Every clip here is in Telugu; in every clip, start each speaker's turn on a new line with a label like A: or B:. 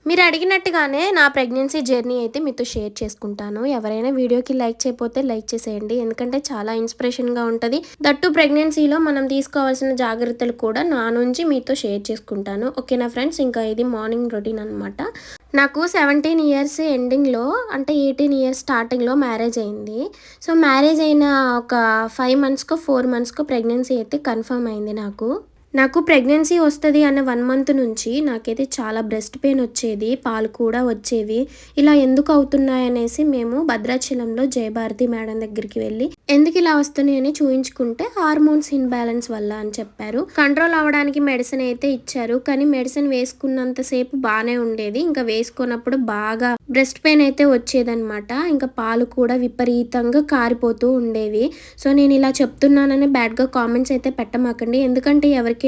A: మీరు అడిగినట్టుగానే నా ప్రెగ్నెన్సీ జర్నీ అయితే మీతో షేర్ చేసుకుంటాను. ఎవరైనా వీడియోకి లైక్ చేయకపోతే లైక్ చేసేయండి. ఎందుకంటే చాలా ఇన్స్పిరేషన్‌గా ఉంటది. దట్టు ప్రెగ్నెన్సీలో మనం తీసుకోవాల్సిన జాగ్రత్తలు కూడా నా నుంచి మీతో షేర్ చేసుకుంటాను. ఓకేనా ఫ్రెండ్స్? ఇంకా ఇది మార్నింగ్ రొటీన్ అనమాట. నాకు 17 ఇయర్స్ ఎండింగ్‌లో అంటే 18 ఇయర్స్ స్టార్టింగ్‌లో మ్యారేజ్ అయింది. సో, మ్యారేజ్ అయిన ఒక 5 మంత్స్‌కో, 4 మంత్స్‌కో ప్రెగ్నెన్సీ అయితే కన్ఫర్మ్ అయింది నాకు. నాకు ప్రెగ్నెన్సీ వస్తది అన్న 1 మంత్ నుంచి నాకైతే చాలా బ్రెస్ట్ పెయిన్ వచ్చేది. పాలు కూడా వచ్చేవి. ఇలా ఎందుకు అవుతున్నాయనేసి మేము భద్రాచలంలో జయభారతి మేడం దగ్గరికి వెళ్ళి ఎందుకు ఇలా వస్తున్నాయని చూయించుకుంటే హార్మోన్స్ ఇన్‌బ్యాలెన్స్ వల్ల అని చెప్పారు. కంట్రోల్ అవ్వడానికి మెడిసిన్ అయితే ఇచ్చారు. కానీ మెడిసిన్ వేసుకున్నంత సేపు బానే ఉండేది. ఇంకా వేసుకున్నప్పుడు బాగా బ్రెస్ట్ పెయిన్ అయితే వచ్చేదనమాట. ఇంకా పాలు కూడా విపరీతంగా కారిపోతూ ఉండేవి. సో, నేను ఇలా చెప్తున్నానని బ్యాడ్‌గా కామెంట్స్ అయితే పెట్టమాకండి. ఎందుకంటే ఎవరికైనా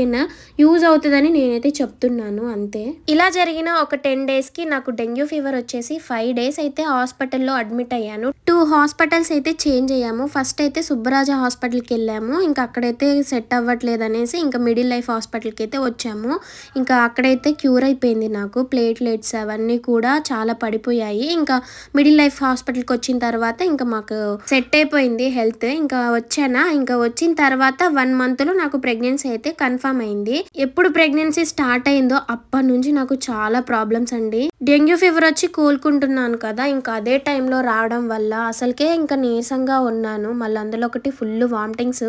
A: యూజ్ అవుతదని నేనైతే చెప్తున్నాను అంతే. ఇలా జరిగిన ఒక 10 డేస్‌కి నాకు డెంగ్యూ ఫీవర్ వచ్చేసి 5 డేస్ అయితే హాస్పిటల్‌లో అడ్మిట్ అయ్యాను. 2 హాస్పిటల్స్ అయితే చేంజ్ అయ్యాము. ఫస్ట్ అయితే సుబ్బరాజ హాస్పిటల్‌కెళ్ళాము. ఇంకా అక్కడైతే సెట్ అవ్వట్లేదనేసి ఇంకా మిడిల్ లైఫ్ హాస్పిటల్‌కి అయితే వచ్చాము. ఇంకా అక్కడైతే క్యూర్ అయిపోయింది నాకు. ప్లేట్లెట్స్ అవన్నీ కూడా చాలా పడిపోయాయి. ఇంకా మిడిల్ లైఫ్ హాస్పిటల్‌కి వచ్చిన తర్వాత ఇంకా మాకు సెట్ అయిపోయింది హెల్త్. ఇంకా వచ్చానా, ఇంకా వచ్చిన తర్వాత 1 మంత్‌లో నాకు ప్రెగ్నెన్సీ అయితే కన్ఫర్మ్ అయింది. ఎప్పుడు ప్రెగ్నెన్సీ స్టార్ట్ అయిందో అప్పటి నుంచి నాకు చాలా ప్రాబ్లమ్స్ అండి. డెంగ్యూ ఫీవర్ వచ్చి కోలుకుంటున్నాను కదా, ఇంకా అదే టైంలో రావడం వల్ల అసలుకే ఇంకా నీరసంగా ఉన్నాను. మళ్ళీ అందులో ఒకటి ఫుల్ వామిటింగ్స్.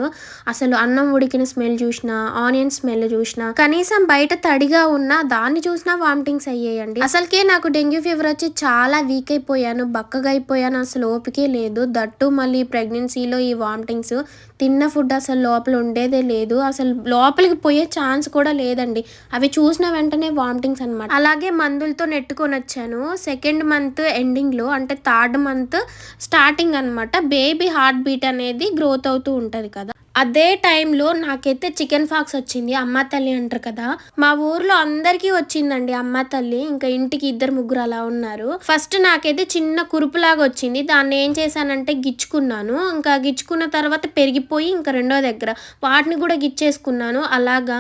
A: అసలు అన్నం ఉడికిన స్మెల్ చూసినా, ఆనియన్ స్మెల్ చూసినా, కనీసం బయట తడిగా ఉన్నా దాన్ని చూసినా వామిటింగ్స్ అయ్యాయండి. అసలుకే నాకు డెంగ్యూ ఫీవర్ వచ్చి చాలా వీక్ అయిపోయాను, బక్కగా అయిపోయాను, అసలు ఓపికే లేదు. దట్టు మళ్ళీ ప్రెగ్నెన్సీలో ఈ వామిటింగ్స్, తిన్న ఫుడ్ అసలు లోపల ఉండేదే లేదు. అసలు లోపలికి పోయే ఛాన్స్ కూడా లేదండి. అవి చూసిన వెంటనే వామిటింగ్స్ అనమాట. అలాగే మందులతో నెట్టుకొని వచ్చాను. సెకండ్ మంత్ ఎండింగ్‌లో అంటే థర్డ్ మంత్ స్టార్టింగ్ అనమాట. బేబీ హార్ట్ బీట్ అనేది గ్రోత్ అవుతూ ఉంటది కదా, అదే టైంలో నాకైతే చికెన్ ఫాక్స్ వచ్చింది. అమ్మ తల్లి అంటారు కదా, మా ఊర్లో అందరికీ వచ్చిందండి అమ్మ తల్లి. ఇంకా ఇంటికి 2, 3 అలా ఉన్నారు. ఫస్ట్ నాకైతే చిన్న కురుపులాగా వచ్చింది. దాన్ని ఏం చేశానంటే గిచ్చుకున్నాను. ఇంకా గిచ్చుకున్న తర్వాత పెరిగిపోయి ఇంకా రెండో దగ్గర వాటిని కూడా గిచ్చేసుకున్నాను. అలాగా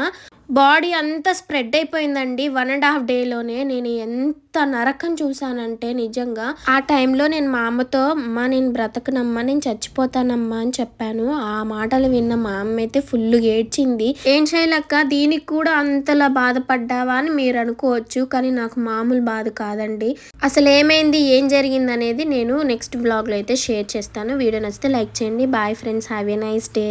A: బాడీ అంతా స్ప్రెడ్ అయిపోయిందండి 1.5 డేలోనే. నేను ఎంత నరకం చూసానంటే నిజంగా ఆ టైంలో నేను మా అమ్మతో, అమ్మ నేను బ్రతకనమ్మా, నేను చచ్చిపోతానమ్మా అని చెప్పాను. ఆ మాటలు విన్న మా అమ్మ అయితే ఫుల్ ఏడ్చింది. ఏం చేయలేక, దీనికి కూడా అంతలా బాధపడ్డావా అని మీరు అనుకోవచ్చు, కానీ నాకు మామూలు బాధ కాదండి. అసలు ఏమైంది, ఏం జరిగింది అనేది నేను నెక్స్ట్ బ్లాగ్లో అయితే షేర్ చేస్తాను. వీడియో నచ్చితే లైక్ చేయండి. Bye friends, have a nice day.